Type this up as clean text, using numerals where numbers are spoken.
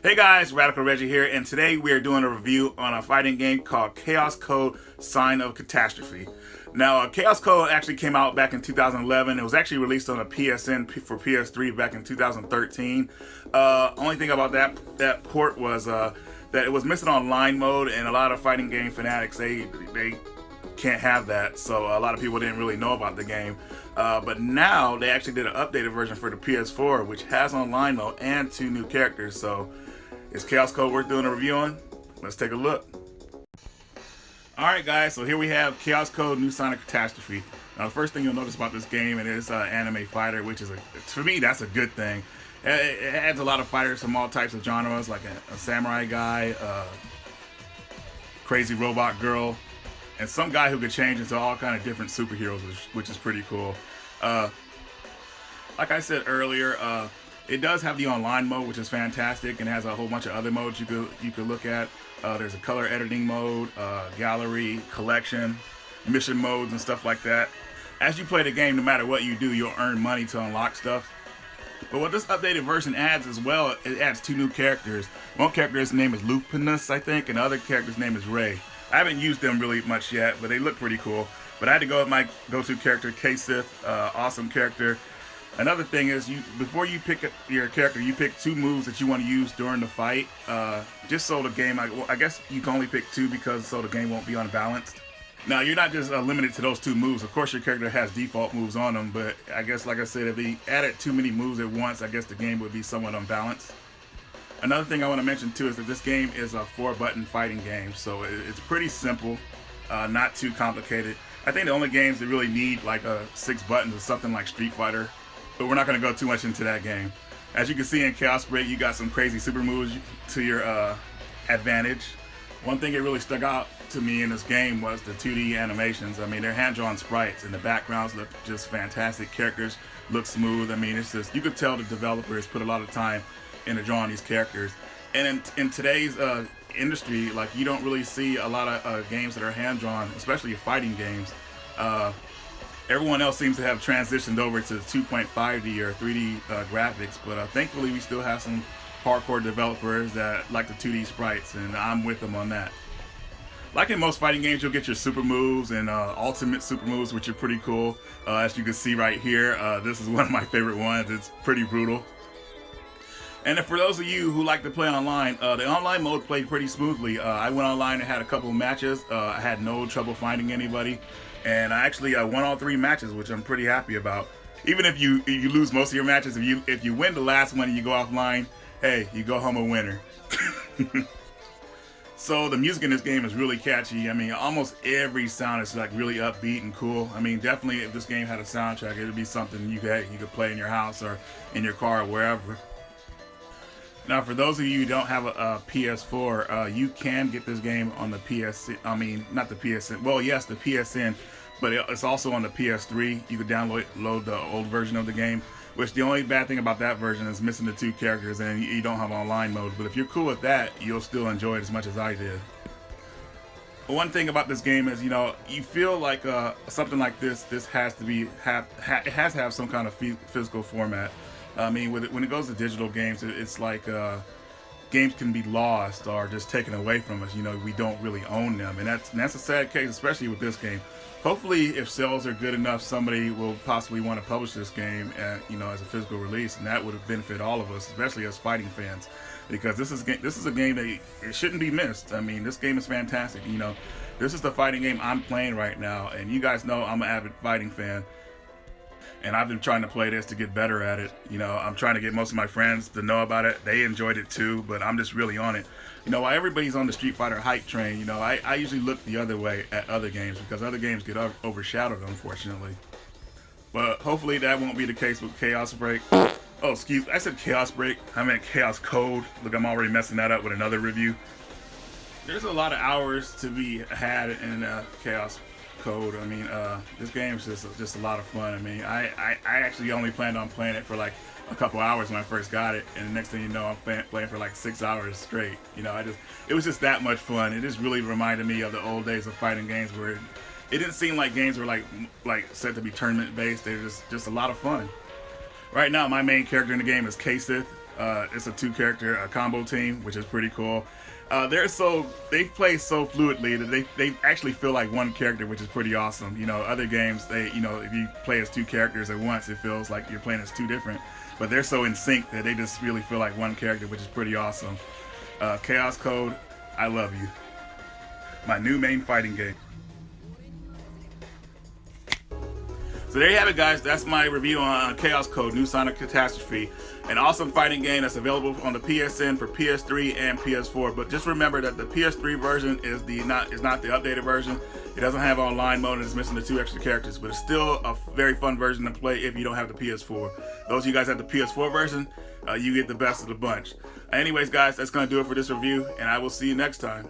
Hey guys, Radical Reggie here, and today we are doing a review on a fighting game called Chaos Code Sign of Catastrophe. Now, Chaos Code actually came out back in 2011. It was actually released on a PSN for PS3 back in 2013. Only thing about that port was that it was missing online mode, and a lot of fighting game fanatics, they can't have that, so a lot of people didn't really know about the game. But now they actually did an updated version for the PS4, which has online mode and 2 new characters. So is Chaos Code worth doing a review on? Let's take a look. Alright guys, so here we have Chaos Code New Sign of Catastrophe. Now the first thing you'll notice about this game, it is anime fighter, which is, for me, that's a good thing. It adds a lot of fighters from all types of genres, like a samurai guy, crazy robot girl, and some guy who could change into all kind of different superheroes, which is pretty cool. Like I said earlier, it does have the online mode, which is fantastic, and has a whole bunch of other modes you could look at. There's a color editing mode, gallery, collection, mission modes, and stuff like that. As you play the game, no matter what you do, you'll earn money to unlock stuff. But what this updated version adds as well, it adds 2 new characters. One character's name is Lupinus, I think, and the other character's name is Ray. I haven't used them really much yet, but they look pretty cool. But I had to go with my go-to character, K-Sith, awesome character. Another thing is, before you pick your character, you pick 2 moves that you want to use during the fight, just so the game, I guess you can only pick 2 because so the game won't be unbalanced. Now, you're not just limited to those 2 moves. Of course, your character has default moves on them, but I guess, like I said, if they added too many moves at once, I guess the game would be somewhat unbalanced. Another thing I want to mention too is that this game is a 4-button fighting game, so it's pretty simple, not too complicated. I think the only games that really need like 6 buttons is something like Street Fighter, but we're not going to go too much into that game. As you can see in Chaos Break, you got some crazy super moves to your advantage. One thing that really stuck out to me in this game was the 2D animations. I mean, they're hand-drawn sprites, and the backgrounds look just fantastic. Characters look smooth. I mean, it's just, you could tell the developers put a lot of time into drawing these characters. And in today's industry, like, you don't really see a lot of games that are hand-drawn, especially fighting games. Everyone else seems to have transitioned over to 2.5D or 3D graphics, but thankfully we still have some hardcore developers that like the 2D sprites, and I'm with them on that. Like in most fighting games, you'll get your super moves and ultimate super moves, which are pretty cool. As you can see right here, this is one of my favorite ones. It's pretty brutal. And for those of you who like to play online, the online mode played pretty smoothly. I went online and had a couple of matches. I had no trouble finding anybody. And I actually won all 3 matches, which I'm pretty happy about. Even if you lose most of your matches, if you win the last one and you go offline, hey, you go home a winner. So the music in this game is really catchy. I mean, almost every sound is like really upbeat and cool. I mean, definitely if this game had a soundtrack, it would be something you could play in your house or in your car or wherever. Now, for those of you who don't have a PS4, you can get this game on the PSN. I mean, not the PSN. Well, yes, the PSN, but it's also on the PS3. You could download the old version of the game, which the only bad thing about that version is missing the 2 characters, and you don't have online mode. But if you're cool with that, you'll still enjoy it as much as I did. One thing about this game is, you feel like something like this has to have some kind of physical format. I mean, when it goes to digital games, it's like games can be lost or just taken away from us. We don't really own them, and that's a sad case, especially with this game. Hopefully, if sales are good enough, somebody will possibly want to publish this game, as a physical release, and that would benefit all of us, especially as fighting fans, because this is a game that it shouldn't be missed. I mean, this game is fantastic. This is the fighting game I'm playing right now, and you guys know I'm an avid fighting fan. And I've been trying to play this to get better at it. I'm trying to get most of my friends to know about it. They enjoyed it too, but I'm just really on it. While everybody's on the Street Fighter hype train, I usually look the other way at other games because other games get overshadowed, unfortunately. But hopefully that won't be the case with Chaos Break. Oh, excuse me, I said Chaos Break. I meant Chaos Code. Look, I'm already messing that up with another review. There's a lot of hours to be had in Chaos Code. I mean, this game is just a lot of fun. I mean, I actually only planned on playing it for like a couple hours when I first got it, and the next thing you know, I'm playing for like 6 hours straight. It was just that much fun. It just really reminded me of the old days of fighting games where it didn't seem like games were like set to be tournament based. They were just a lot of fun. Right now, my main character in the game is K-Sith. It's a 2-character combo team, which is pretty cool. They play so fluidly that they actually feel like one character, which is pretty awesome. You know, other games, if you play as 2 characters at once, it feels like you're playing as 2 different. But they're so in sync that they just really feel like one character, which is pretty awesome. Chaos Code, I love you. My new main fighting game. So there you have it, guys. That's my review on Chaos Code, New Sonic Catastrophe. An awesome fighting game that's available on the PSN for PS3 and PS4. But just remember that the PS3 version is not the updated version. It doesn't have online mode and it's missing the 2 extra characters. But it's still a very fun version to play if you don't have the PS4. Those of you guys have the PS4 version, you get the best of the bunch. Anyways, guys, that's going to do it for this review, and I will see you next time.